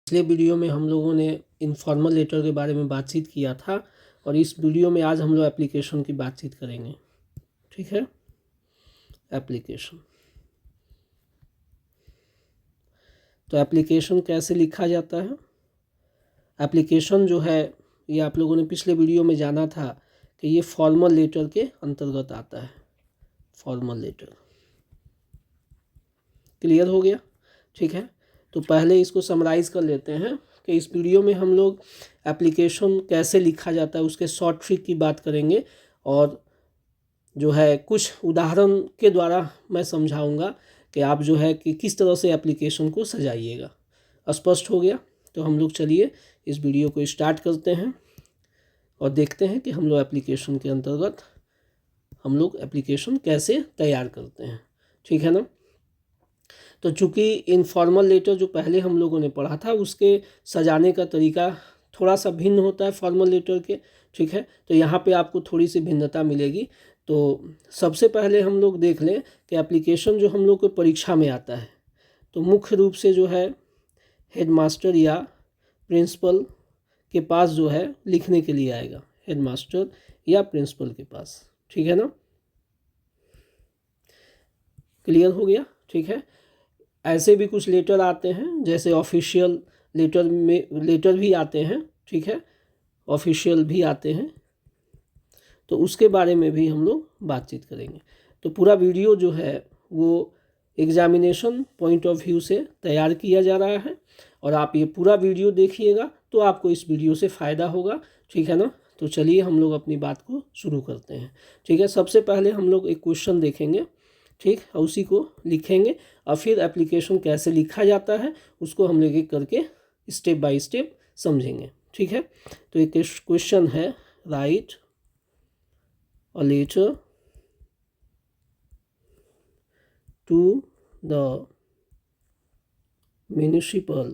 पिछले वीडियो में हम लोगों ने इनफॉर्मल लेटर के बारे में बातचीत किया था और इस वीडियो में आज हम लोग एप्लीकेशन की बातचीत करेंगे। ठीक है, एप्लीकेशन। तो एप्लीकेशन कैसे लिखा जाता है? एप्लीकेशन जो है ये आप लोगों ने पिछले वीडियो में जाना था कि ये फॉर्मल लेटर के अंतर्गत आता है। फॉर्मल लेटर क्लियर हो गया? ठीक है, तो पहले इसको समराइज़ कर लेते हैं कि इस वीडियो में हम लोग एप्लीकेशन कैसे लिखा जाता है उसके शॉर्ट ट्रिक की बात करेंगे और जो है कुछ उदाहरण के द्वारा मैं समझाऊंगा कि आप जो है कि किस तरह से एप्लीकेशन को सजाइएगा। स्पष्ट हो गया? तो हम लोग चलिए इस वीडियो को स्टार्ट करते हैं और देखते हैं कि हम लोग एप्लीकेशन के अंतर्गत हम लोग एप्लीकेशन कैसे तैयार करते हैं। ठीक है ना? तो चूँकि इनफॉर्मल लेटर जो पहले हम लोगों ने पढ़ा था उसके सजाने का तरीका थोड़ा सा भिन्न होता है फॉर्मल लेटर के। ठीक है, तो यहाँ पे आपको थोड़ी सी भिन्नता मिलेगी। तो सबसे पहले हम लोग देख लें कि एप्लीकेशन जो हम लोग को परीक्षा में आता है तो मुख्य रूप से जो है हेडमास्टर या प्रिंसिपल के पास जो है लिखने के लिए आएगा। हेडमास्टर या प्रिंसिपल के पास। ठीक है ना? क्लियर हो गया? ठीक है, ऐसे भी कुछ लेटर आते हैं जैसे ऑफिशियल लेटर भी आते हैं। ठीक है, ऑफिशियल भी आते हैं, तो उसके बारे में भी हम लोग बातचीत करेंगे। तो पूरा वीडियो जो है वो एग्जामिनेशन पॉइंट ऑफ व्यू से तैयार किया जा रहा है और आप ये पूरा वीडियो देखिएगा तो आपको इस वीडियो से फ़ायदा होगा। ठीक है ना? तो चलिए हम लोग अपनी बात को शुरू करते हैं। ठीक है, सबसे पहले हम लोग एक क्वेश्चन देखेंगे। ठीक, और उसी को लिखेंगे और फिर एप्लीकेशन कैसे लिखा जाता है उसको हम लोग एक करके स्टेप बाय स्टेप समझेंगे। ठीक है, तो एक क्वेश्चन है, write a letter to the municipal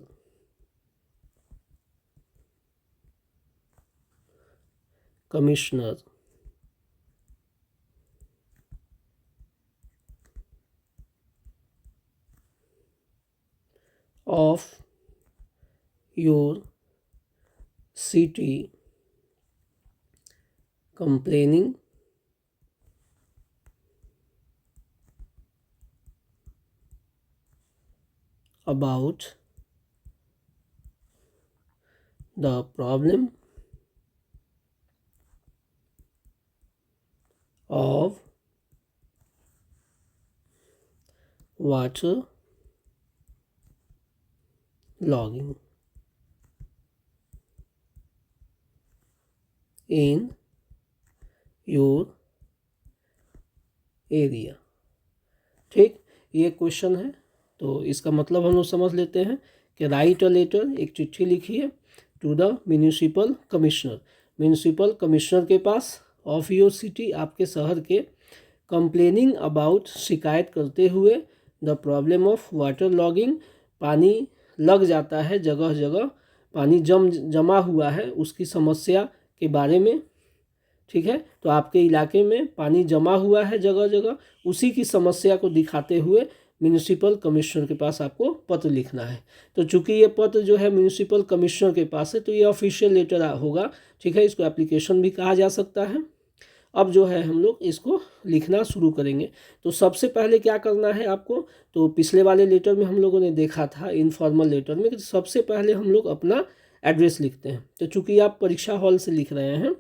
commissioner of your city complaining about the problem of water logging in your area. ठीक, ये क्वेश्चन है तो इसका मतलब हम लोग समझ लेते हैं कि राइट अ लेटर, एक चिट्ठी लिखिए to the municipal commissioner, municipal commissioner के पास, ऑफ योर सिटी, आपके शहर के, कंप्लेनिंग अबाउट, शिकायत करते हुए, the problem of water logging, पानी लग जाता है जगह जगह, पानी जमा हुआ है उसकी समस्या के बारे में। ठीक है, तो आपके इलाके में पानी जमा हुआ है जगह जगह, उसी की समस्या को दिखाते हुए म्युनिसिपल कमिश्नर के पास आपको पत्र लिखना है। तो चूंकि ये पत्र जो है म्युनिसिपल कमिश्नर के पास है तो ये ऑफिशियल लेटर होगा। ठीक है, इसको एप्लीकेशन भी कहा जा सकता है। अब जो है हम लोग इसको लिखना शुरू करेंगे। तो सबसे पहले क्या करना है आपको, तो पिछले वाले लेटर में हम लोगों ने देखा था इनफॉर्मल लेटर में कि सबसे पहले हम लोग अपना एड्रेस लिखते हैं। तो चूंकि आप परीक्षा हॉल से लिख रहे हैं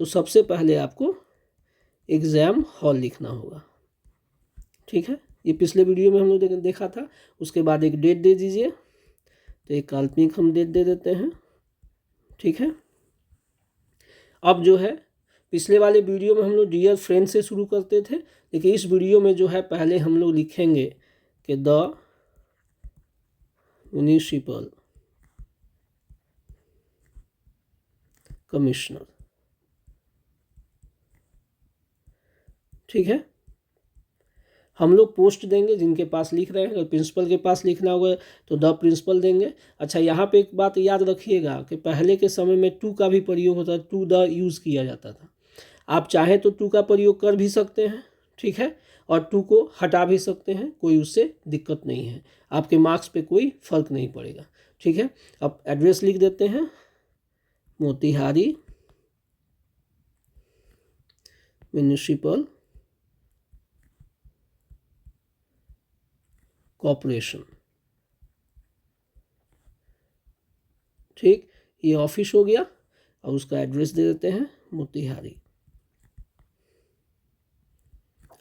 तो सबसे पहले आपको एग्ज़ाम हॉल लिखना होगा। ठीक है, ये पिछले वीडियो में हम लोग देखा था। उसके बाद एक डेट दे दीजिए, तो एक काल्पनिक हम डेट दे देते हैं। ठीक है, अब जो है पिछले वाले वीडियो में हम लोग डियर फ्रेंड से शुरू करते थे, लेकिन इस वीडियो में जो है पहले हम लोग लिखेंगे कि द म्युनिसिपल कमिश्नर। ठीक है, हम लोग पोस्ट देंगे जिनके पास लिख रहे हैं। अगर प्रिंसिपल के पास लिखना होगा तो द प्रिंसिपल देंगे। अच्छा, यहाँ पे एक बात याद रखिएगा कि पहले के समय में टू का भी प्रयोग होता था, टू द यूज़ किया जाता था। आप चाहें तो टू का प्रयोग कर भी सकते हैं। ठीक है, और टू को हटा भी सकते हैं, कोई उससे दिक्कत नहीं है, आपके मार्क्स पे कोई फर्क नहीं पड़ेगा। ठीक है, अब एड्रेस लिख देते हैं, मोतिहारी म्यूनिसिपल कॉरपोरेशन। ठीक, ये ऑफिस हो गया और उसका एड्रेस दे देते हैं मोतिहारी।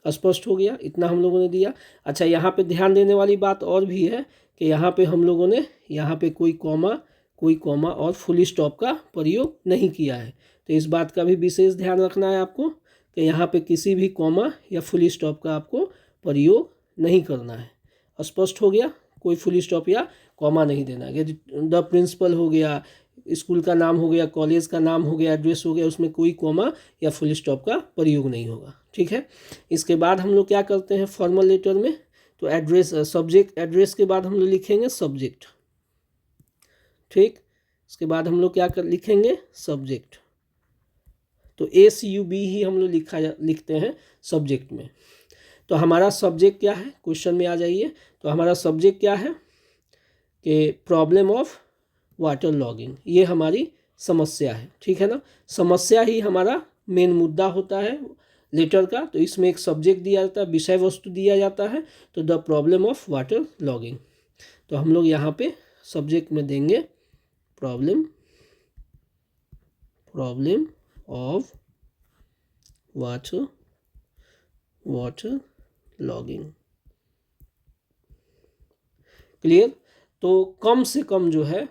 स्पष्ट हो गया, इतना हम लोगों ने दिया। अच्छा, यहाँ पे ध्यान देने वाली बात और भी है कि यहाँ पे हम लोगों ने यहाँ पे कोई कॉमा और फुल स्टॉप का प्रयोग नहीं किया है। तो इस बात का भी विशेष ध्यान रखना है आपको कि यहाँ पे किसी भी कॉमा या फुल स्टॉप का आपको प्रयोग नहीं करना है। स्पष्ट हो गया, कोई फुल स्टॉप या कॉमा नहीं देना है। द प्रिंसिपल हो गया, स्कूल का नाम हो गया, कॉलेज का नाम हो गया, एड्रेस हो गया, उसमें कोई कॉमा या फुल स्टॉप का प्रयोग नहीं होगा। ठीक है, इसके बाद हम लोग क्या करते हैं फॉर्मल लेटर में, तो एड्रेस सब्जेक्ट, एड्रेस के बाद हम लोग लिखेंगे सब्जेक्ट। ठीक, इसके बाद हम लोग क्या लिखेंगे सब्जेक्ट। तो SUB ही हम लोग लिखते हैं सब्जेक्ट में। तो हमारा सब्जेक्ट क्या है, क्वेश्चन में आ जाइए। तो हमारा सब्जेक्ट क्या है कि प्रॉब्लम ऑफ वाटर लॉगिंग, ये हमारी समस्या है। ठीक है ना, समस्या ही हमारा मेन मुद्दा होता है लेटर का। तो इसमें एक सब्जेक्ट दिया जाता है, विषय वस्तु दिया जाता है, तो the problem of water logging. तो हम लोग यहाँ पे सब्जेक्ट में देंगे problem of water logging. Clear. तो कम से कम जो है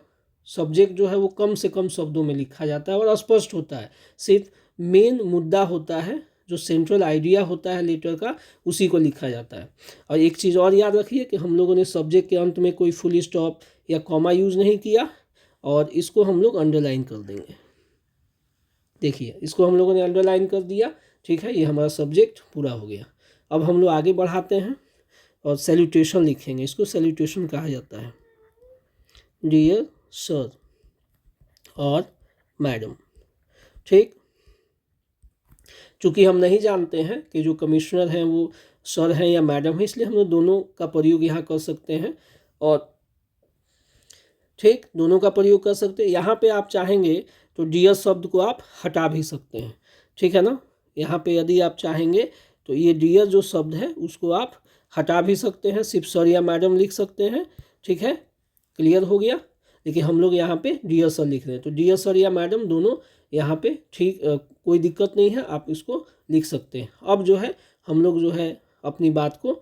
सब्जेक्ट जो है वो कम से कम शब्दों में लिखा जाता है और स्पष्ट होता है। सिर्फ मेन मुद्दा होता है, जो सेंट्रल आइडिया होता है लेटर का, उसी को लिखा जाता है। और एक चीज़ और याद रखिए कि हम लोगों ने सब्जेक्ट के अंत में कोई फुल स्टॉप या कॉमा यूज़ नहीं किया, और इसको हम लोग अंडरलाइन कर देंगे। देखिए, इसको हम लोगों ने अंडरलाइन कर दिया। ठीक है, ये हमारा सब्जेक्ट पूरा हो गया। अब हम लोग आगे बढ़ाते हैं और सैल्यूटेशन लिखेंगे। इसको सैल्यूटेशन कहा जाता है, डियर सर और मैडम। ठीक, चूँकि हम नहीं जानते हैं कि जो कमिश्नर हैं वो सर हैं या मैडम हैं, इसलिए हम लोग दोनों का प्रयोग यहाँ कर सकते हैं। और ठीक, दोनों का प्रयोग कर सकते हैं। यहाँ पे आप चाहेंगे तो डियर शब्द को आप हटा भी सकते हैं। ठीक है ना, यहाँ पे यदि आप चाहेंगे तो ये डियर जो शब्द है उसको आप हटा भी सकते हैं, सिर्फ सर या मैडम लिख सकते हैं। ठीक है, क्लियर हो गया। लेकिन हम लोग यहाँ पे डियर सर लिख रहे हैं, तो डियर सर या मैडम दोनों यहाँ पे ठीक, कोई दिक्कत नहीं है, आप इसको लिख सकते हैं। अब जो है हम लोग जो है अपनी बात को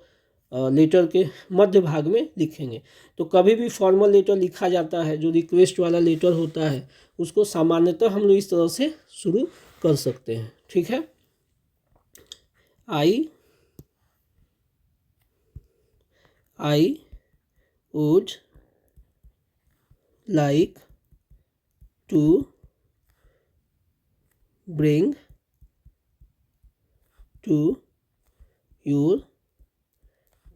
लेटर के मध्य भाग में लिखेंगे। तो कभी भी फॉर्मल लेटर लिखा जाता है, जो रिक्वेस्ट वाला लेटर होता है, उसको सामान्यतः हम लोग इस तरह से शुरू कर सकते हैं। ठीक है, I would like to bring to your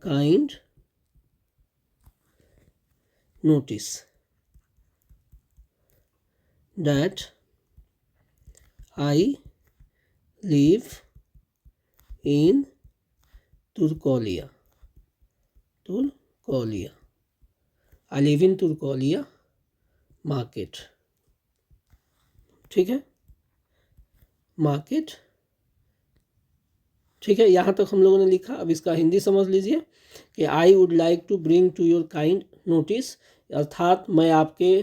kind notice that I live in Turcolia. I live in Turcolia market. ठीक है, मार्केट। ठीक है, यहाँ तक हम लोगों ने लिखा। अब इसका हिंदी समझ लीजिए कि I would like to bring to your kind notice, अर्थात मैं आपके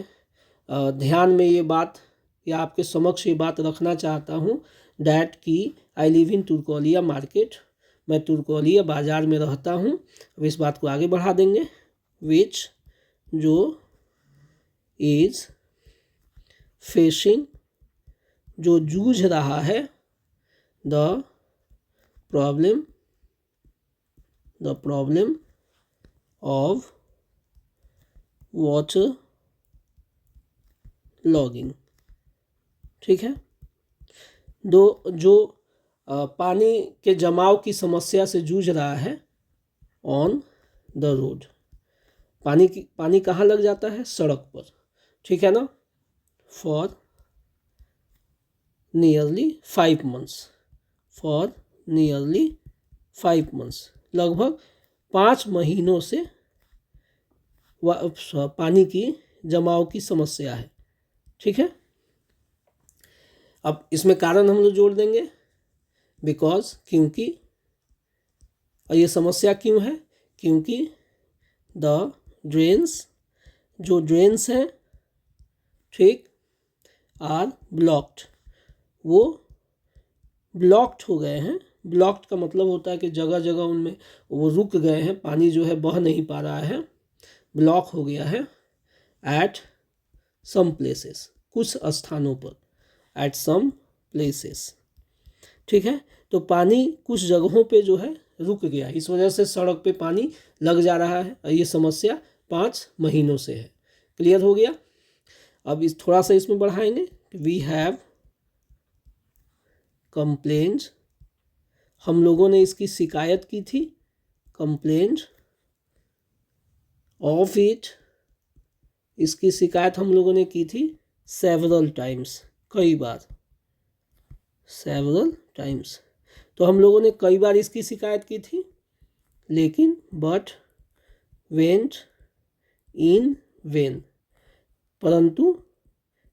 ध्यान में ये बात या आपके समक्ष ये बात रखना चाहता हूँ, डैट कि I live in Turkolia market, मैं तुर्कोलिया बाज़ार में रहता हूँ। अब इस बात को आगे बढ़ा देंगे, विच जो इज़ फेसिंग, जो जूझ रहा है, the problem of water logging. ठीक है, जो पानी के जमाव की समस्या से जूझ रहा है, ऑन द रोड, पानी कहाँ लग जाता है, सड़क पर। ठीक है ना, फॉर नियरली 5 months, लगभग 5 महीनों से पानी की जमाव की समस्या है। ठीक है, अब इसमें कारण हम लोग जोड़ देंगे, बिकॉज, क्योंकि, और ये समस्या क्यों है, क्योंकि द ड्रेन्स, जो ड्रेन्स हैं, ठीक, आर ब्लॉक्ड, वो ब्लॉक्ड हो गए हैं। ब्लॉक्ड का मतलब होता है कि जगह जगह उनमें वो रुक गए हैं, पानी जो है बह नहीं पा रहा है, ब्लॉक हो गया है। एट सम प्लेसेस, कुछ स्थानों पर, एट सम प्लेसेस। ठीक है, तो पानी कुछ जगहों पे जो है रुक गया, इस वजह से सड़क पे पानी लग जा रहा है, और ये समस्या 5 महीनों से है। क्लियर हो गया। अब इस थोड़ा सा इसमें बढ़ाएंगे, वी हैव कंप्लेंट, हम लोगों ने इसकी शिकायत की थी, कंप्लेंट ऑफ इट, इसकी शिकायत हम लोगों ने की थी, सेवरल टाइम्स, कई बार, सेवरल टाइम्स, तो हम लोगों ने कई बार इसकी शिकायत की थी, लेकिन बट वेंट इन वेन, परंतु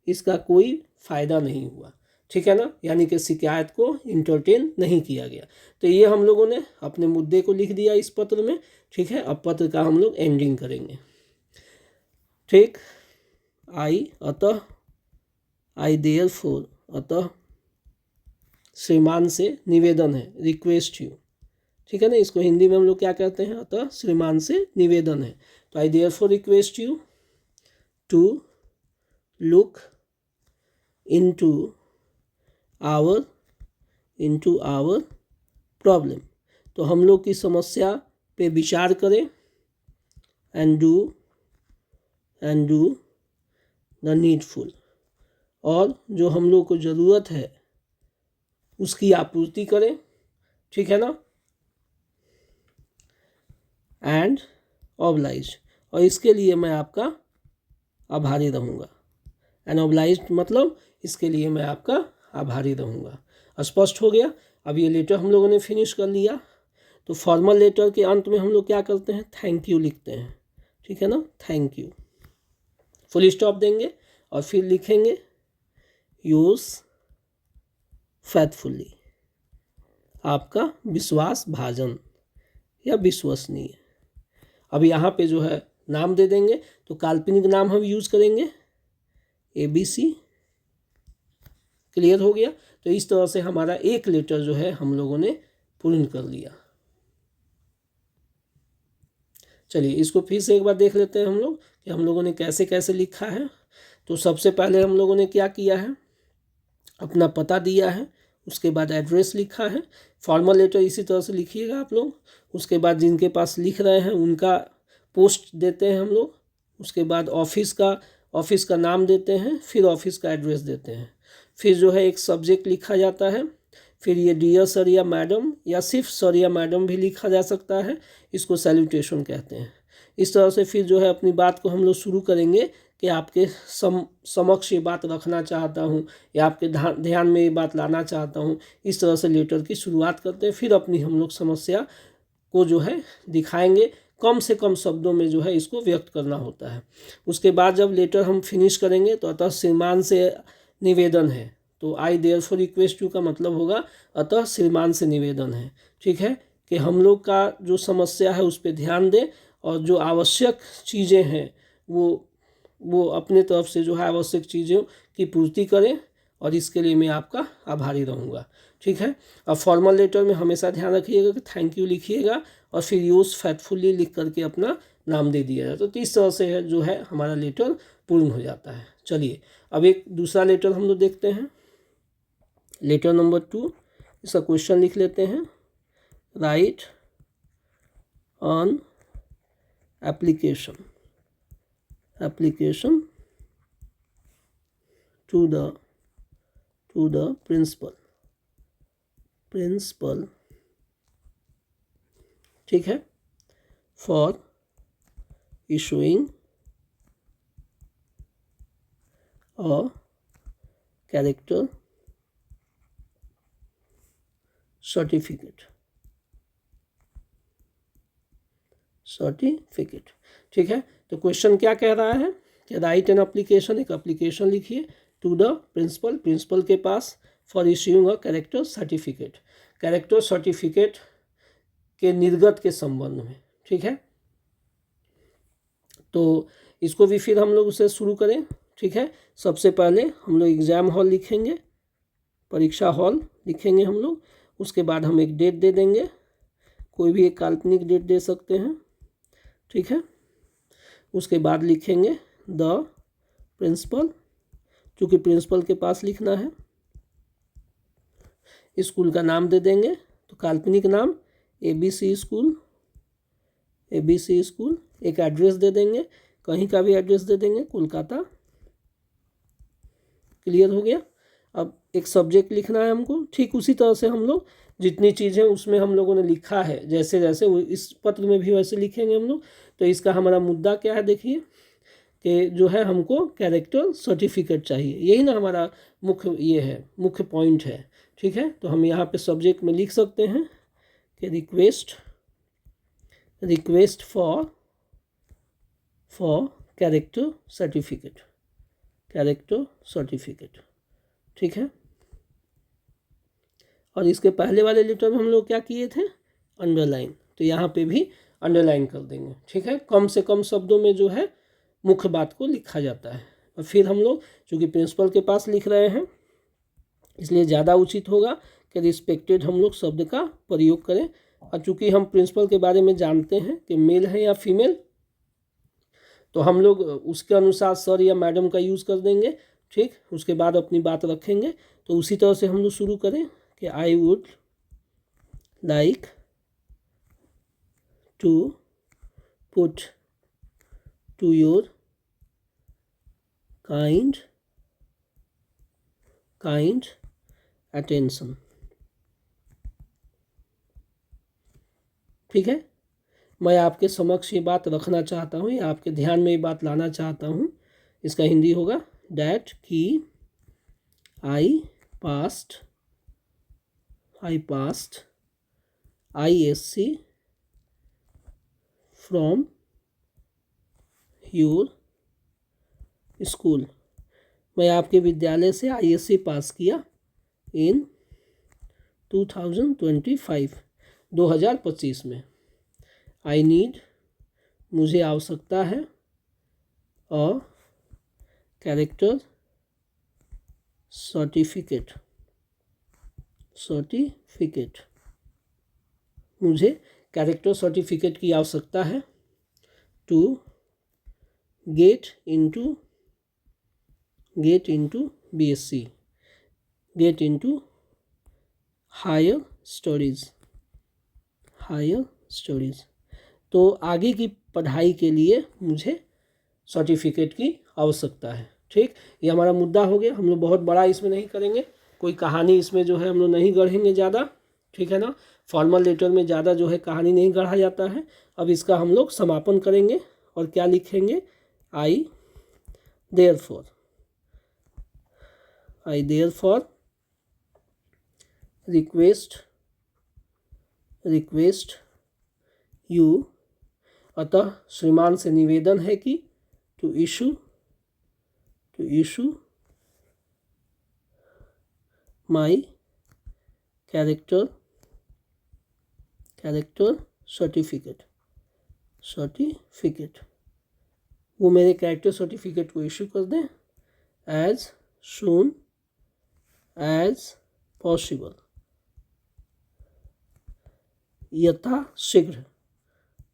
इसका कोई फ़ायदा नहीं हुआ। ठीक है ना, यानी कि शिकायत को इंटरटेन नहीं किया गया। तो ये हम लोगों ने अपने मुद्दे को लिख दिया इस पत्र में। ठीक है, अब पत्र का हम लोग एंडिंग करेंगे। ठीक, अतः, देयरफॉर, अतः श्रीमान से निवेदन है, रिक्वेस्ट यू। ठीक है ना, इसको हिंदी में हम लोग क्या कहते हैं, अतः श्रीमान से निवेदन है। तो I therefore request you to look into our problem, तो हम लोग की समस्या पे विचार करें, एंड डू द नीडफुल, और जो हम लोग को ज़रूरत है उसकी आपूर्ति करें। ठीक है ना, एंड ऑब्लाइज, और इसके लिए मैं आपका आभारी रहूँगा। एंड ऑब्लाइज मतलब इसके लिए मैं आपका आभारी रहूँगा। स्पष्ट हो गया। अब ये लेटर हम लोगों ने फिनिश कर लिया, तो फॉर्मल लेटर के अंत में हम लोग क्या करते हैं, थैंक यू लिखते हैं। ठीक है ना, थैंक यू, फुल स्टॉप देंगे और फिर लिखेंगे यूज फैथफुली, आपका विश्वास भाजन या विश्वसनीय। अब यहाँ पे जो है नाम दे देंगे, तो काल्पनिक नाम हम यूज करेंगे, ABC। क्लियर हो गया। तो इस तरह से हमारा एक लेटर जो है हम लोगों ने पूर्ण कर लिया। चलिए इसको फिर से एक बार देख लेते हैं हम लोग कि हम लोगों ने कैसे कैसे लिखा है। तो सबसे पहले हम लोगों ने क्या किया है, अपना पता दिया है, उसके बाद एड्रेस लिखा है। फॉर्मल लेटर इसी तरह से लिखिएगा आप लोग। उसके बाद जिनके पास लिख रहे हैं उनका पोस्ट देते हैं हम लोग। उसके बाद ऑफिस का नाम देते हैं, फिर ऑफिस का एड्रेस देते हैं। फिर जो है एक सब्जेक्ट लिखा जाता है, फिर ये डियर सर या मैडम, या सिर्फ सर या मैडम भी लिखा जा सकता है, इसको सैल्यूटेशन कहते हैं। इस तरह से फिर जो है अपनी बात को हम लोग शुरू करेंगे कि आपके समक्ष ये बात रखना चाहता हूँ, या आपके ध्यान में ये बात लाना चाहता हूँ। इस तरह से लेटर की शुरुआत करते हैं। फिर अपनी हम लोग समस्या को जो है दिखाएंगे, कम से कम शब्दों में जो है इसको व्यक्त करना होता है। उसके बाद जब लेटर हम फिनिश करेंगे, तो अतः श्रीमान से निवेदन है, तो आई देयरफॉर रिक्वेस्ट यू का मतलब होगा अतः श्रीमान से निवेदन है। ठीक है, कि हम लोग का जो समस्या है उस पर ध्यान दें, और जो आवश्यक चीज़ें हैं वो अपने तरफ से जो है आवश्यक चीज़ों की पूर्ति करें, और इसके लिए मैं आपका आभारी रहूँगा। ठीक है, अब फॉर्मल लेटर में हमेशा ध्यान रखिएगा कि थैंक यू लिखिएगा, और फिर यूज फैथफुली लिख करके अपना नाम दे दिया जाए। तो इस तरह से जो है हमारा लेटर पूर्ण हो जाता है। चलिए अब एक दूसरा लेटर हम लोग देखते हैं, लेटर नंबर 2। इसका क्वेश्चन लिख लेते हैं, write on application to the principal. ठीक है, for issuing a character certificate. ठीक है, तो क्वेश्चन क्या कह रहा है कि राइट एन एप्लीकेशन, एक एप्लीकेशन लिखिए टू द प्रिंसिपल, प्रिंसिपल के पास, for issuing a character certificate, character certificate के निर्गत के संबंध में। ठीक है, तो इसको भी फिर हम लोग उसे शुरू करें। ठीक है, सबसे पहले हम लोग एग्ज़ाम हॉल लिखेंगे, परीक्षा हॉल लिखेंगे हम लोग। उसके बाद हम एक डेट दे देंगे, कोई भी एक काल्पनिक डेट दे सकते हैं। ठीक है, उसके बाद लिखेंगे द प्रिंसिपल, चूँकि प्रिंसिपल के पास लिखना है। स्कूल का नाम दे देंगे, तो काल्पनिक नाम ABC स्कूल, ABC स्कूल। एक एड्रेस दे देंगे, कहीं का भी एड्रेस दे देंगे, कोलकाता। क्लियर हो गया। अब एक सब्जेक्ट लिखना है हमको। ठीक उसी तरह से हम लोग जितनी चीज़ें उसमें हम लोगों ने लिखा है, जैसे जैसे वो इस पत्र में भी वैसे लिखेंगे हम लोग। तो इसका हमारा मुद्दा क्या है, देखिए कि जो है हमको कैरेक्टर सर्टिफिकेट चाहिए, यही ना हमारा मुख्य ये है, मुख्य पॉइंट है। ठीक है, तो हम यहाँ पे सब्जेक्ट में लिख सकते हैं कि request for character certificate, character certificate. ठीक है, और इसके पहले वाले लेटर में हम लोग क्या किए थे, अंडरलाइन, तो यहाँ पे भी अंडरलाइन कर देंगे। ठीक है, कम से कम शब्दों में जो है मुख्य बात को लिखा जाता है। और फिर हम लोग चूँकि प्रिंसिपल के पास लिख रहे हैं, इसलिए ज़्यादा उचित होगा कि रिस्पेक्टेड हम लोग शब्द का प्रयोग करें। और चूँकि हम प्रिंसिपल के बारे में जानते हैं कि मेल है या फीमेल, तो हम लोग उसके अनुसार सर या मैडम का यूज़ कर देंगे। ठीक, उसके बाद अपनी बात रखेंगे। तो उसी तरह से हम लोग शुरू करें कि I would like to put to your kind attention. ठीक है, मैं आपके समक्ष ये बात रखना चाहता हूँ, या आपके ध्यान में ये बात लाना चाहता हूँ। इसका हिंदी होगा डैट कि I passed ISC from your school. मैं आपके विद्यालय से ISC पास किया इन 2025 में। आई नीड, मुझे आवश्यकता है, और कैरेक्टर सर्टिफिकेट, मुझे कैरेक्टर सर्टिफिकेट की आवश्यकता है to get into BSc, get into higher studies. तो आगे की पढ़ाई के लिए मुझे सर्टिफिकेट की आवश्यकता है। ठीक, ये हमारा मुद्दा हो गया। हम लोग बहुत बड़ा इसमें नहीं करेंगे, कोई कहानी इसमें जो है हम लोग नहीं गढ़ेंगे ज़्यादा। ठीक है ना, फॉर्मल लेटर में ज़्यादा जो है कहानी नहीं गढ़ा जाता है। अब इसका हम लोग समापन करेंगे और क्या लिखेंगे, आई देयरफॉर रिक्वेस्ट यू, अतः श्रीमान से निवेदन है कि to issue my character certificate, वो मेरे कैरेक्टर सर्टिफिकेट को इशू कर दें एज सून एज पॉसिबल, यथा शीघ्र।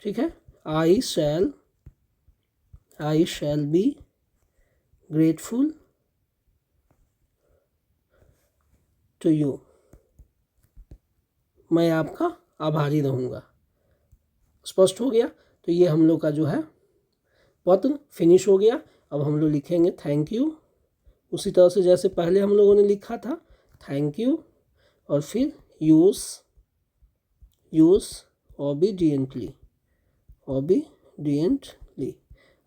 ठीक है, I shall be grateful to you, मैं आपका आभारी रहूँगा। स्पष्ट हो गया। तो ये हम लोग का जो है पत्र फिनिश हो गया। अब हम लोग लिखेंगे थैंक यू, उसी तरह से जैसे पहले हम लोगों ने लिखा था, थैंक यू, और फिर यूज़ ओबीडियंटली,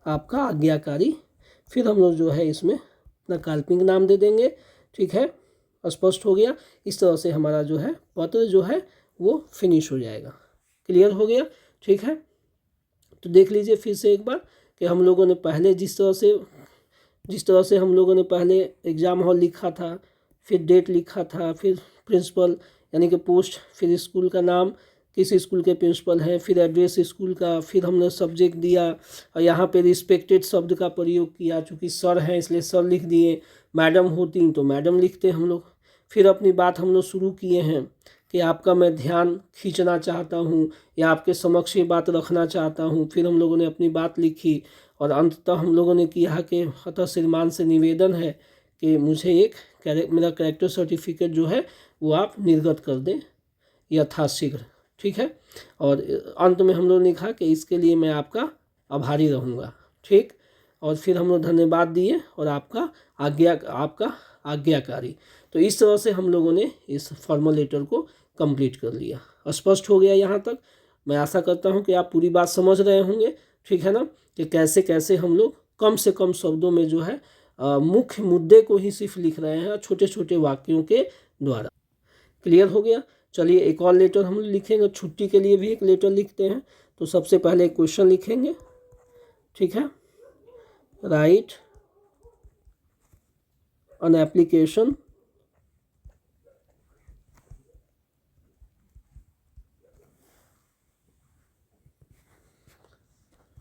आपका आज्ञाकारी। फिर हम लोग जो है इसमें अपना काल्पनिक नाम दे देंगे। ठीक है, स्पष्ट हो गया। इस तरह से हमारा जो है पत्र जो है वो फिनिश हो जाएगा। क्लियर हो गया। ठीक है, तो देख लीजिए फिर से एक बार कि हम लोगों ने पहले जिस तरह से जिस तरह से हम लोगों ने पहले एग्ज़ाम हॉल लिखा था, फिर डेट लिखा था, फिर प्रिंसिपल यानी कि पोस्ट, फिर स्कूल का नाम, किस स्कूल के प्रिंसिपल हैं, फिर एड्रेस स्कूल का, फिर हमने सब्जेक्ट दिया और यहाँ पे रिस्पेक्टेड शब्द का प्रयोग किया, चूँकि सर हैं इसलिए सर लिख दिए, मैडम होती तो मैडम लिखते हम लोग। फिर अपनी बात हम लोग शुरू किए हैं कि आपका मैं ध्यान खींचना चाहता हूँ या आपके समक्ष ये बात रखना चाहता हूँ। फिर हम लोगों ने अपनी बात लिखी और अंततः हम लोगों ने किया कि अतः श्रीमान से निवेदन है कि मुझे मेरा कैरेक्टर सर्टिफिकेट जो है वो आप निर्गत कर दें यथाशीघ्र, ठीक है। और अंत में हम लोग ने लिखा कि इसके लिए मैं आपका आभारी रहूँगा, ठीक। और फिर हम लोग धन्यवाद दिए और आपका आज्ञाकारी। तो इस तरह से हम लोगों ने इस फॉर्मल लेटर को कंप्लीट कर लिया। स्पष्ट हो गया यहाँ तक? मैं आशा करता हूँ कि आप पूरी बात समझ रहे होंगे, ठीक है ना, कि कैसे कैसे हम लोग कम से कम शब्दों में जो है मुख्य मुद्दे को ही सिर्फ लिख रहे हैं छोटे छोटे वाक्यों के द्वारा। क्लियर हो गया? चलिए एक और लेटर हम लिखेंगे, छुट्टी के लिए भी एक लेटर लिखते हैं। तो सबसे पहले एक क्वेश्चन लिखेंगे, ठीक है। Right an application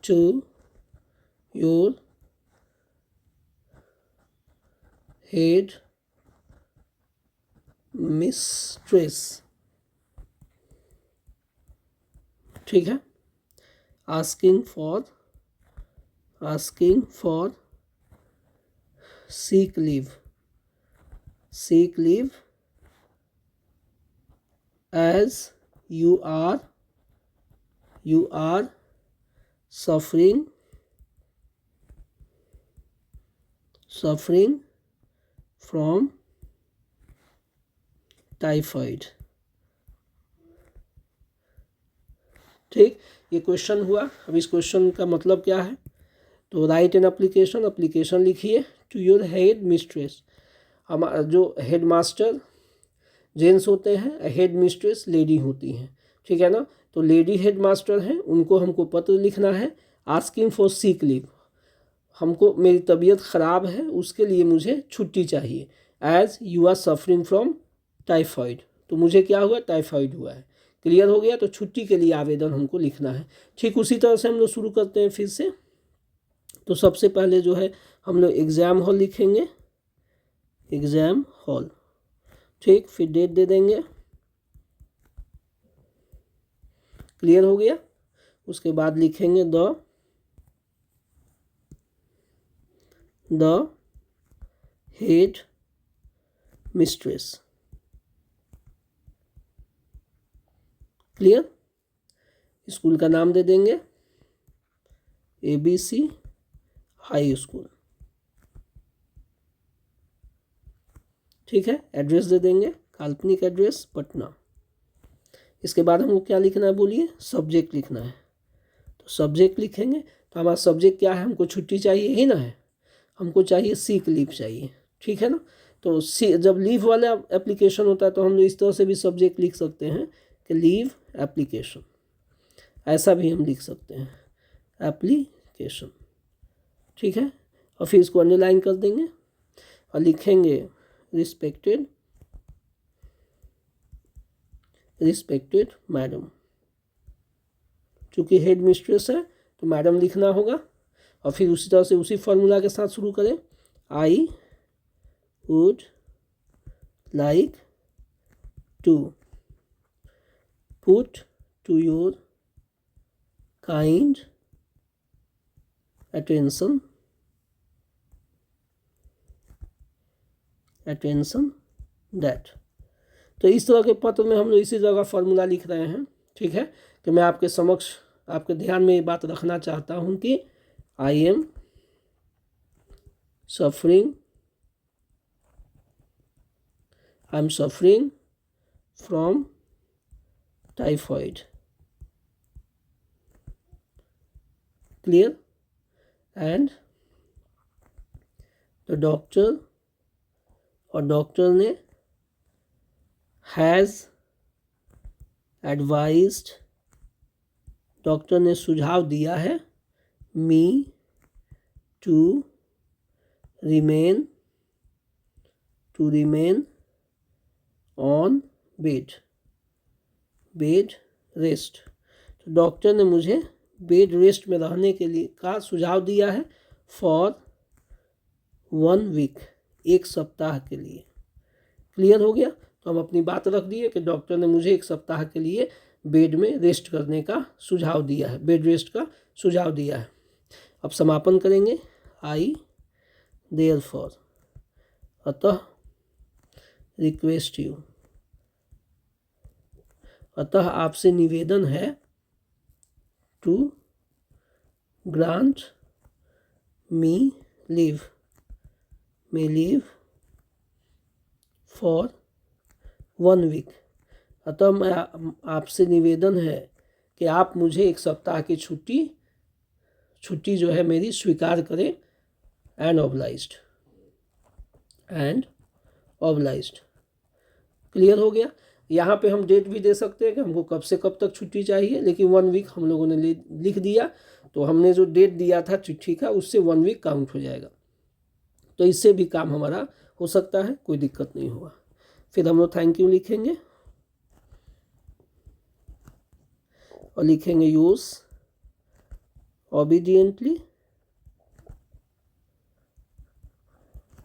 to your head mistress, ठीक है। asking for sick leave as you are suffering from typhoid, ठीक। ये क्वेश्चन हुआ। अब इस क्वेश्चन का मतलब क्या है? तो राइट एन एप्लीकेशन लिखिए टू योर हेड मिस्ट्रेस। हम जो हेड मास्टर जेंट्स होते हैं, हेड मिस्ट्रेस लेडी होती हैं, ठीक है ना। तो लेडी हेड मास्टर हैं, उनको हमको पत्र लिखना है आस्किंग फॉर सिक लीव। हमको मेरी तबीयत ख़राब है उसके लिए मुझे छुट्टी चाहिए। As you are suffering from typhoid, तो मुझे क्या हुआ? टाइफाइड हुआ है। क्लियर हो गया? तो छुट्टी के लिए आवेदन हमको लिखना है। ठीक उसी तरह से हम लोग शुरू करते हैं फिर से। तो सबसे पहले जो है हम लोग एग्ज़ाम हॉल लिखेंगे, एग्ज़ाम हॉल, ठीक। फिर डेट दे देंगे। क्लियर हो गया? उसके बाद लिखेंगे the head mistress. Clear? School का नाम दे देंगे ABC हाई स्कूल, ठीक है। एड्रेस दे देंगे काल्पनिक एड्रेस पटना। इसके बाद हमको क्या लिखना है बोलिए? सब्जेक्ट लिखना है। तो सब्जेक्ट लिखेंगे तो हमारा सब्जेक्ट क्या है? हमको छुट्टी चाहिए ही ना है, हमको चाहिए सिक लीव चाहिए, ठीक है ना। तो जब लीव वाला एप्लीकेशन होता है तो हम लोग इस तरह से भी सब्जेक्ट लिख सकते हैं कि लीव एप्लीकेशन, ऐसा भी हम लिख सकते हैं एप्लीकेशन, ठीक है। और फिर इसको अंडरलाइन कर देंगे और लिखेंगे रिस्पेक्टेड मैडम। चूँकि हेड मिस्ट्रेस है तो मैडम लिखना होगा। और फिर उसी तरह से उसी फॉर्मूला के साथ शुरू करें। I would like to put to your kind attention that. तो इस तरह के पत्र में हम लोग इसी जगह फॉर्मूला लिख रहे हैं, ठीक है। कि मैं आपके समक्ष आपके ध्यान में ये बात रखना चाहता हूँ कि I am suffering from typhoid. Clear? And the doctor ने हैज़ एडवाइज्ड, डॉक्टर ने सुझाव दिया है me to remain on bed rest। तो डॉक्टर ने मुझे बेड रेस्ट में रहने के लिए का सुझाव दिया है फॉर 1 वीक, 1 सप्ताह के लिए। क्लियर हो गया। तो हम अपनी बात रख दिए कि डॉक्टर ने मुझे 1 सप्ताह के लिए बेड में रेस्ट करने का सुझाव दिया है, बेड रेस्ट का सुझाव दिया है। अब समापन करेंगे। आई देयरफॉर, अतः रिक्वेस्ट यू, अतः आपसे निवेदन है, to grant me leave for 1 week. अतः मैं आपसे निवेदन है कि आप मुझे 1 सप्ताह की छुट्टी जो है मेरी स्वीकार करें। And obliged. क्लियर हो गया। यहाँ पे हम डेट भी दे सकते हैं कि हमको कब से कब तक छुट्टी चाहिए, लेकिन 1 वीक हम लोगों ने लिख दिया, तो हमने जो डेट दिया था चिट्ठी का उससे 1 वीक काउंट हो जाएगा। तो इससे भी काम हमारा हो सकता है, कोई दिक्कत नहीं होगा। फिर हम लोग थैंक यू लिखेंगे और लिखेंगे यूज ओबीडियंटली।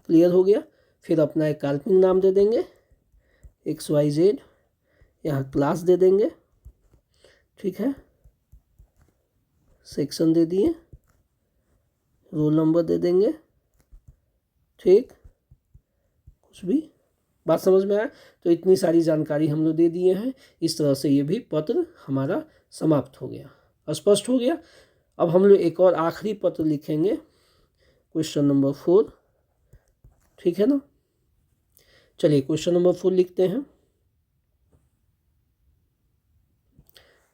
क्लियर हो गया। फिर अपना एक काल्पनिक नाम दे देंगे XYZ, यहाँ क्लास दे देंगे, ठीक है, सेक्शन दे दिए, रोल नंबर दे देंगे, ठीक, कुछ भी बात समझ में आया। तो इतनी सारी जानकारी हम लोग दे दिए हैं। इस तरह से ये भी पत्र हमारा समाप्त हो गया, स्पष्ट हो गया। अब हम लोग एक और आखिरी पत्र लिखेंगे, क्वेश्चन नंबर 4, ठीक है ना। चलिए क्वेश्चन नंबर 4 लिखते हैं।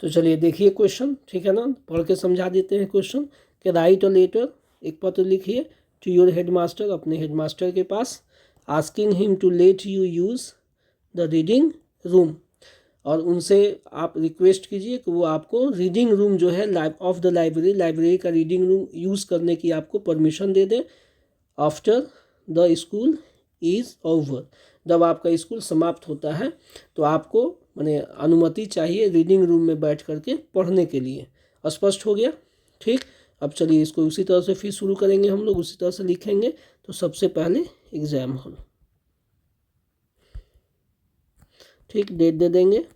तो चलिए देखिए क्वेश्चन, ठीक है ना, पढ़ के समझा देते हैं क्वेश्चन। कि राइट अ लेटर, एक पत्र लिखिए, टू योर हेडमास्टर, अपने हेडमास्टर के पास, asking him to let you use the reading room, और उनसे आप रिक्वेस्ट कीजिए कि वो आपको रीडिंग रूम जो है ऑफ द लाइब्रेरी का रीडिंग रूम यूज़ करने की आपको परमिशन दे दें। After the school is over, जब आपका स्कूल समाप्त होता है तो आपको माने अनुमति चाहिए रीडिंग रूम में बैठ करके पढ़ने के लिए। स्पष्ट हो गया, ठीक। अब चलिए इसको उसी तरह से फिर शुरू करेंगे, हम लोग उसी तरह से लिखेंगे। तो सबसे पहले एग्जाम हॉल, ठीक, डेट दे देंगे,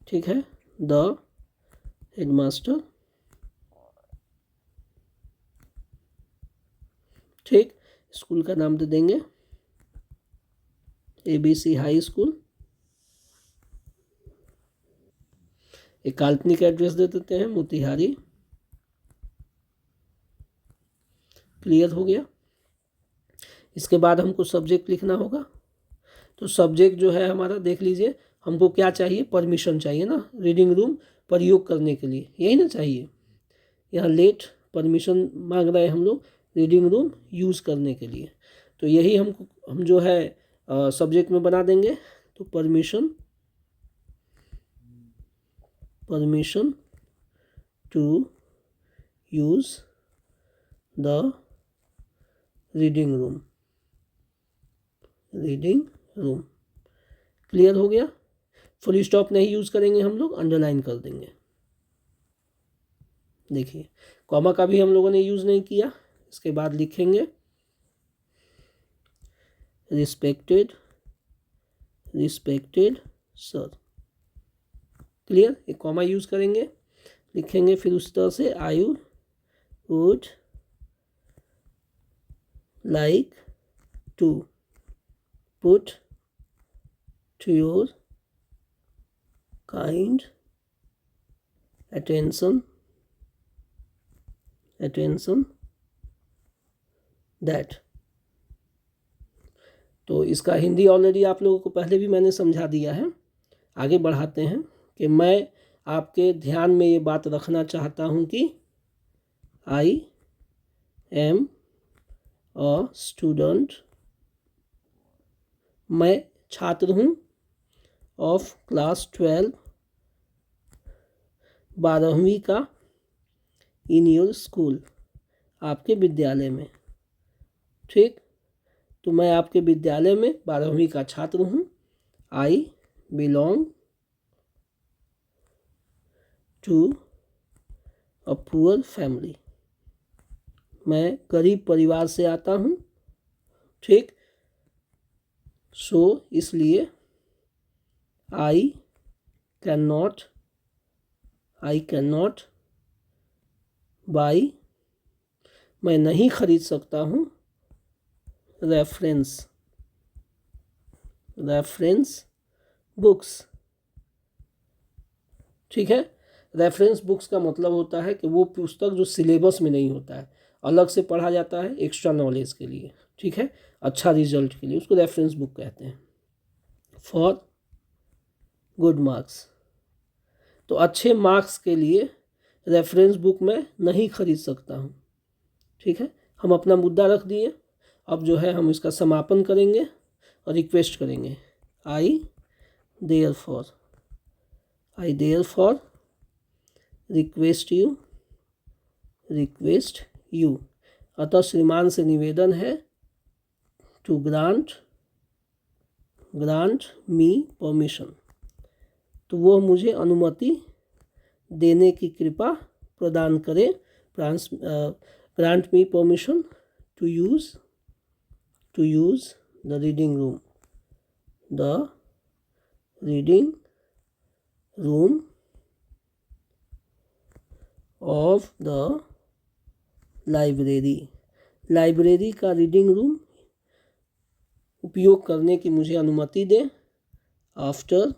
ठीक है, द हेडमास्टर, ठीक, स्कूल का नाम दे देंगे ABC हाई स्कूल, एक काल्पनिक एड्रेस दे देते हैं मोतिहारी। क्लियर हो गया। इसके बाद हमको सब्जेक्ट लिखना होगा। तो सब्जेक्ट जो है हमारा देख लीजिए, हमको क्या चाहिए, परमिशन चाहिए ना रीडिंग रूम प्रयोग करने के लिए, यही ना चाहिए। यहाँ लेट परमिशन मांग रहे हैं हम लोग रीडिंग रूम यूज़ करने के लिए। तो यही हम जो है सब्जेक्ट में बना देंगे। तो permission to use the reading room. Clear हो गया। फुल स्टॉप नहीं यूज़ करेंगे हम लोग, अंडरलाइन कर देंगे। देखिए कॉमा का भी हम लोगों ने यूज़ नहीं किया। इसके बाद लिखेंगे रिस्पेक्टेड सर। क्लियर, एक कॉमा यूज़ करेंगे, लिखेंगे फिर उस तरह से I would like to put to your kind attention that। तो इसका हिंदी ऑलरेडी आप लोगों को पहले भी मैंने समझा दिया है। आगे बढ़ाते हैं कि मैं आपके ध्यान में ये बात रखना चाहता हूँ कि आई एम अ स्टूडेंट, मैं छात्र हूँ, ऑफ क्लास 12, 12वीं का, इन योर स्कूल, आपके विद्यालय में। ठीक, तो मैं आपके विद्यालय में 12वीं का छात्र हूँ। I belong to a poor family, मैं गरीब परिवार से आता हूँ। ठीक, सो इसलिए आई कैन नॉट बाई, मैं नहीं खरीद सकता हूँ रेफरेंस बुक्स। ठीक है, रेफरेंस बुक्स का मतलब होता है कि वो पुस्तक जो सिलेबस में नहीं होता है, अलग से पढ़ा जाता है एक्स्ट्रा नॉलेज के लिए। ठीक है, अच्छा रिजल्ट के लिए, उसको रेफरेंस बुक कहते हैं। फॉर गुड मार्क्स, तो अच्छे मार्क्स के लिए रेफरेंस बुक मैं नहीं खरीद सकता हूँ। ठीक है, हम अपना मुद्दा रख दिए। अब जो है हम इसका समापन करेंगे और रिक्वेस्ट करेंगे। I therefore request you, अतः श्रीमान से निवेदन है टू ग्रांट मी परमिशन, तो वो मुझे अनुमति देने की कृपा प्रदान करें। Grant me permission to use the reading room of the library का रीडिंग रूम उपयोग करने की मुझे अनुमति दें। After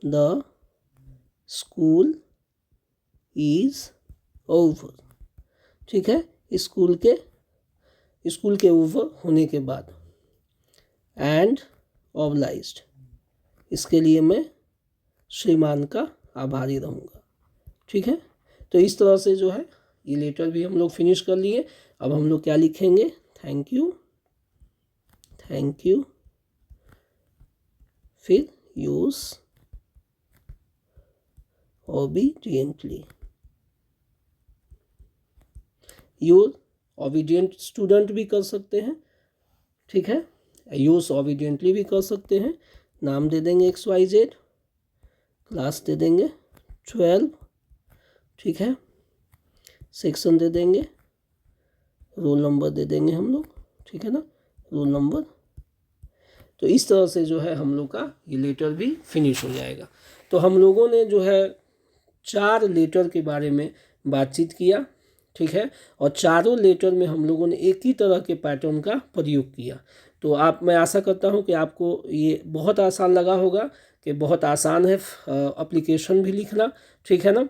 the school is over, ठीक है, स्कूल के ओवर होने के बाद। एंड ऑब्लाइज्ड, इसके लिए मैं श्रीमान का आभारी रहूँगा। ठीक है, तो इस तरह से जो है ये लेटर भी हम लोग फिनिश कर लिए। अब हम लोग क्या लिखेंगे? थैंक यू, फिर use obediently. Use obedient student भी कर सकते हैं। ठीक है, यूज ओबीडियंटली भी कर सकते हैं। नाम दे देंगे XYZ, क्लास दे देंगे 12, ठीक है, सेक्शन दे देंगे, रोल नंबर दे देंगे हम लोग, ठीक है ना, रोल नंबर। तो इस तरह से जो है हम लोग का ये लेटर भी फिनिश हो जाएगा। तो हम लोगों ने जो है 4 लेटर के बारे में बातचीत किया। ठीक है, और चारों लेटर में हम लोगों ने एक ही तरह के पैटर्न का प्रयोग किया। तो मैं आशा करता हूँ कि आपको ये बहुत आसान लगा होगा, कि बहुत आसान है एप्लीकेशन भी लिखना। ठीक है ना,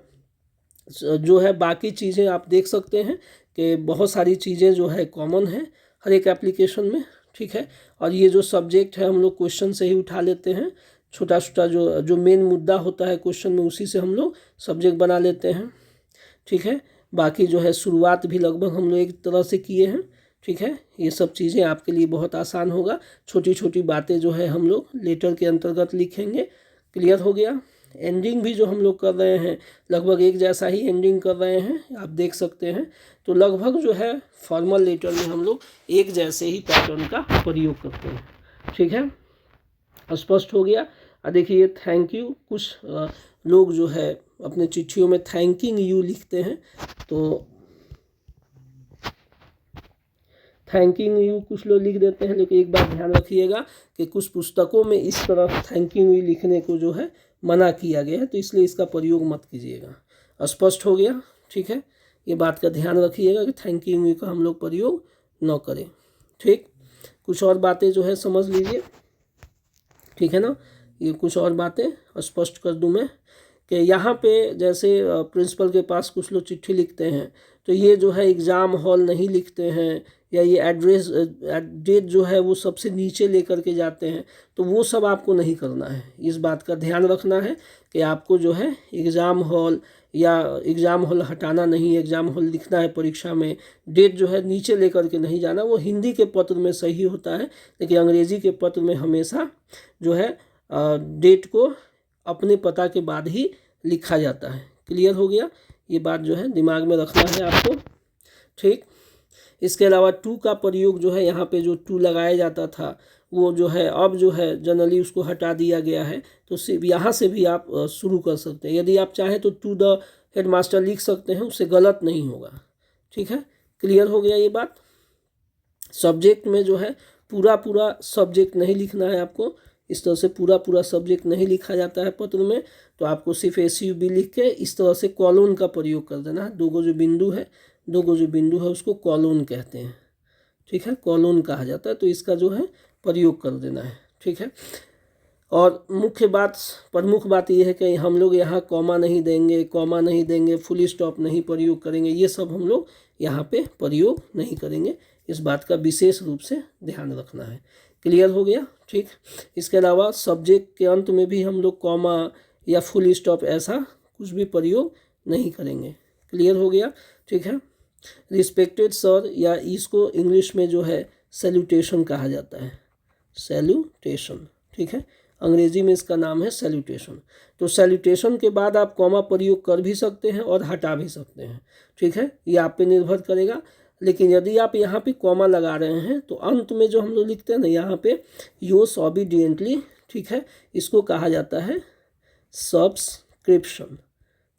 जो है बाकी चीज़ें आप देख सकते हैं कि बहुत सारी चीज़ें जो है कॉमन है हर एक एप्लीकेशन में। ठीक है, और ये जो सब्जेक्ट है हम लोग क्वेश्चन से ही उठा लेते हैं, छोटा छोटा जो मेन मुद्दा होता है क्वेश्चन में, उसी से हम लोग सब्जेक्ट बना लेते हैं। ठीक है, बाकी जो है शुरुआत भी लगभग हम लोग एक तरह से किए हैं। ठीक है, ये सब चीज़ें आपके लिए बहुत आसान होगा। छोटी छोटी बातें जो है हम लोग लेटर के अंतर्गत लिखेंगे। क्लियर हो गया? एंडिंग भी जो हम लोग कर रहे हैं लगभग एक जैसा ही एंडिंग कर रहे हैं, आप देख सकते हैं। तो लगभग जो है फॉर्मल लेटर में हम लोग एक जैसे ही पैटर्न का प्रयोग करते हैं। ठीक है, स्पष्ट हो गया? देखिए थैंक यू, कुछ लोग जो है अपने चिट्ठियों में थैंकिंग यू लिखते हैं, तो थैंकिंग यू कुछ लोग लिख देते हैं, लेकिन एक बात ध्यान रखिएगा कि कुछ पुस्तकों में इस तरह थैंकिंग यू लिखने को जो है मना किया गया है, तो इसलिए इसका प्रयोग मत कीजिएगा। स्पष्ट हो गया? ठीक है, ये बात का ध्यान रखिएगा कि थैंकिंग यू का हम लोग प्रयोग न करें। ठीक, कुछ और बातें जो है समझ लीजिए। ठीक है ना, ये कुछ और बातें स्पष्ट कर दूं मैं कि यहाँ पे जैसे प्रिंसिपल के पास कुछ लोग चिट्ठी लिखते हैं, तो ये जो है एग्ज़ाम हॉल नहीं लिखते हैं, या ये एड्रेस डेट जो है वो सबसे नीचे लेकर के जाते हैं, तो वो सब आपको नहीं करना है। इस बात का ध्यान रखना है कि आपको जो है एग्ज़ाम हॉल या एग्ज़ाम हॉल हटाना नहीं, एग्ज़ाम हॉल लिखना है परीक्षा में। डेट जो है नीचे लेकर के नहीं जाना। वो हिंदी के पत्र में सही होता है, लेकिन अंग्रेज़ी के पत्र में हमेशा जो है डेट को अपने पता के बाद ही लिखा जाता है। क्लियर हो गया? ये बात जो है दिमाग में रखना है आपको। ठीक। इसके अलावा टू का प्रयोग जो है यहाँ पे जो टू लगाया जाता था वो जो है अब जो है जनरली उसको हटा दिया गया है, तो सिर्फ यहाँ से भी आप शुरू कर सकते हैं। यदि आप चाहें तो टू द हेडमास्टर लिख सकते हैं, उससे गलत नहीं होगा। ठीक है, क्लियर हो गया ये बात। सब्जेक्ट में जो है पूरा पूरा सब्जेक्ट नहीं लिखना है आपको, इस तरह से पूरा पूरा सब्जेक्ट नहीं लिखा जाता है पत्र में, तो आपको सिर्फ SUB लिख के इस तरह से कॉलोन का प्रयोग कर देना है। दो गो जो बिंदु है उसको कॉलोन कहते हैं। ठीक है, कॉलोन कहा जाता है, तो इसका जो है प्रयोग कर देना है। ठीक है, और प्रमुख बात यह है कि हम लोग यहाँ कॉमा नहीं देंगे, फुल स्टॉप नहीं प्रयोग करेंगे, ये सब हम लोग यहाँ पे प्रयोग नहीं करेंगे। इस बात का विशेष रूप से ध्यान रखना है। क्लियर हो गया। ठीक, इसके अलावा सब्जेक्ट के अंत में भी हम लोग कॉमा या फुल स्टॉप ऐसा कुछ भी प्रयोग नहीं करेंगे। क्लियर हो गया। ठीक है, रिस्पेक्टेड सर या इसको इंग्लिश में जो है सैल्यूटेशन कहा जाता है, सैल्यूटेशन। ठीक है, अंग्रेजी में इसका नाम है सैल्यूटेशन। तो सैल्यूटेशन के बाद आप कॉमा प्रयोग कर भी सकते हैं और हटा भी सकते हैं। ठीक है, ये आप पे निर्भर करेगा। लेकिन यदि आप यहाँ पे कॉमा लगा रहे हैं तो अंत में जो हम लोग लिखते हैं ना यहाँ पे योर्स ओबीडिएंटली, ठीक है, इसको कहा जाता है सब्सक्रिप्शन।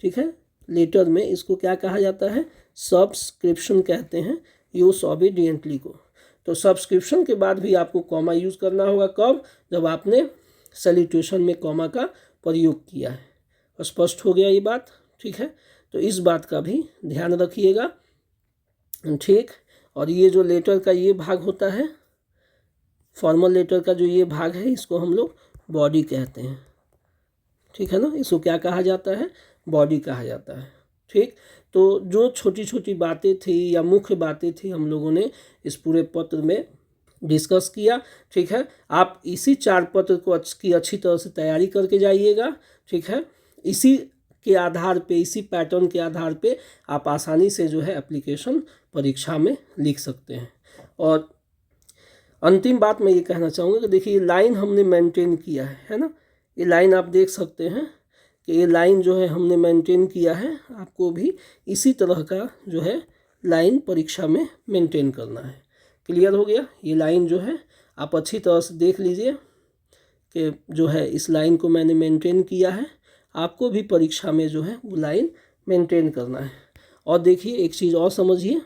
ठीक है, लेटर में इसको क्या कहा जाता है, सब्सक्रिप्शन कहते हैं योर्स ओबीडिएंटली को। तो सब्सक्रिप्शन के बाद भी आपको कॉमा यूज़ करना होगा। कब? जब आपने सैल्यूटेशन में कॉमा का प्रयोग किया है। स्पष्ट हो गया ये बात। ठीक है, तो इस बात का भी ध्यान रखिएगा। ठीक, और ये जो लेटर का ये भाग होता है, फॉर्मल लेटर का जो ये भाग है, इसको हम लोग बॉडी कहते हैं। ठीक है ना, इसको क्या कहा जाता है, बॉडी कहा जाता है। ठीक, तो जो छोटी छोटी बातें थी या मुख्य बातें थी हम लोगों ने इस पूरे पत्र में डिस्कस किया। ठीक है, आप इसी 4 पत्र को की अच्छी तरह से तैयारी करके जाइएगा। ठीक है, इसी के आधार पे, इसी पैटर्न के आधार पे आप आसानी से जो है एप्लीकेशन परीक्षा में लिख सकते हैं। और अंतिम बात मैं ये कहना चाहूँगा कि देखिए ये लाइन हमने मेंटेन किया है ना, ये लाइन आप देख सकते हैं कि ये लाइन जो है हमने मेंटेन किया है। आपको भी इसी तरह का जो है लाइन परीक्षा में मेंटेन करना है। क्लियर हो गया। ये लाइन जो है आप अच्छी तरह से देख लीजिए कि जो है इस लाइन को मैंने मेंटेन किया है। आपको भी परीक्षा में जो है वो लाइन मेंटेन करना है। और देखिए एक चीज़ और समझिए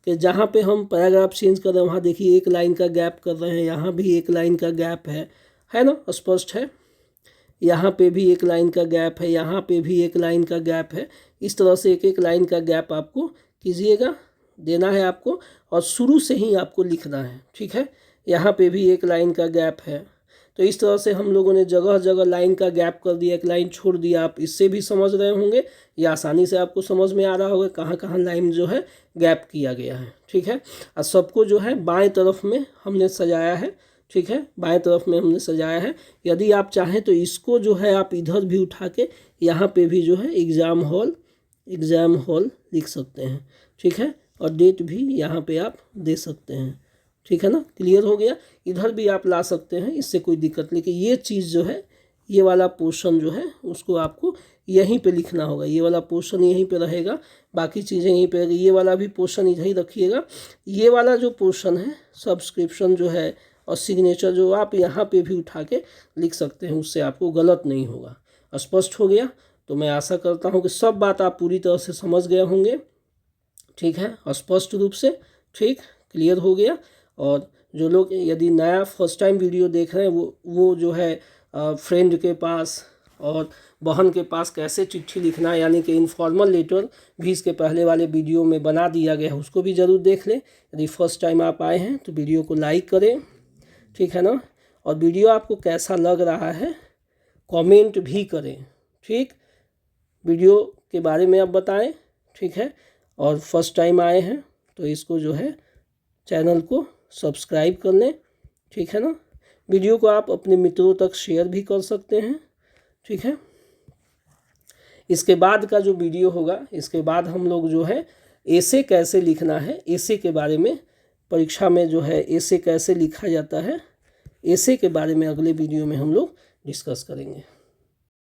कि जहाँ पे हम पैराग्राफ चेंज कर रहे हैं वहाँ देखिए एक लाइन का गैप कर रहे हैं, यहाँ भी एक लाइन का गैप है ना, स्पष्ट है। यहाँ पे भी एक लाइन का गैप है, यहाँ पे भी एक लाइन का गैप है। इस तरह से एक एक लाइन का गैप आपको कीजिएगा, देना है आपको, और शुरू से ही आपको लिखना है। ठीक है, यहाँ पे भी एक लाइन का गैप है। तो इस तरह से हम लोगों ने जगह जगह लाइन का गैप कर दिया, एक लाइन छोड़ दिया। आप इससे भी समझ रहे होंगे, या आसानी से आपको समझ में आ रहा होगा कहाँ कहाँ लाइन जो है गैप किया गया है। ठीक है, और सबको जो है बाएं तरफ में हमने सजाया है। ठीक है, बाएं तरफ में हमने सजाया है। यदि आप चाहें तो इसको जो है आप इधर भी उठा के यहाँ पे भी जो है एग्ज़ाम हॉल लिख सकते हैं। ठीक है, और डेट भी यहाँ पे आप दे सकते हैं। ठीक है ना, क्लियर हो गया। इधर भी आप ला सकते हैं, इससे कोई दिक्कत नहीं। कि ये चीज़ जो है, ये वाला पोर्शन जो है उसको आपको यहीं पे लिखना होगा। ये वाला पोर्शन यहीं पे रहेगा, बाकी चीज़ें यहीं पे रहेगी। ये वाला भी पोर्शन इधर ही रखिएगा। ये वाला जो पोर्शन है सब्सक्रिप्शन जो है और सिग्नेचर जो आप यहाँ पे भी उठा के लिख सकते हैं, उससे आपको गलत नहीं होगा। स्पष्ट हो गया। तो मैं आशा करता हूँ कि सब बात आप पूरी तरह से समझ गए होंगे। ठीक है, स्पष्ट रूप से। ठीक, क्लियर हो गया। और जो लोग यदि नया फर्स्ट टाइम वीडियो देख रहे हैं वो जो है फ्रेंड के पास और बहन के पास कैसे चिट्ठी लिखना है, यानी कि इनफॉर्मल लेटर भी इसके पहले वाले वीडियो में बना दिया गया है, उसको भी ज़रूर देख लें। यदि फर्स्ट टाइम आप आए हैं तो वीडियो को लाइक करें। ठीक है ना, और वीडियो आपको कैसा लग रहा है कमेंट भी करें। ठीक, वीडियो के बारे में आप बताएं। ठीक है, और फर्स्ट टाइम आए हैं तो इसको जो है चैनल को सब्सक्राइब कर लें। ठीक है ना, वीडियो को आप अपने मित्रों तक शेयर भी कर सकते हैं। ठीक है, इसके बाद का जो वीडियो होगा, इसके बाद हम लोग जो है एसे कैसे लिखना है, एसे के बारे में, परीक्षा में जो है एसे कैसे लिखा जाता है, एसे के बारे में अगले वीडियो में हम लोग डिस्कस करेंगे।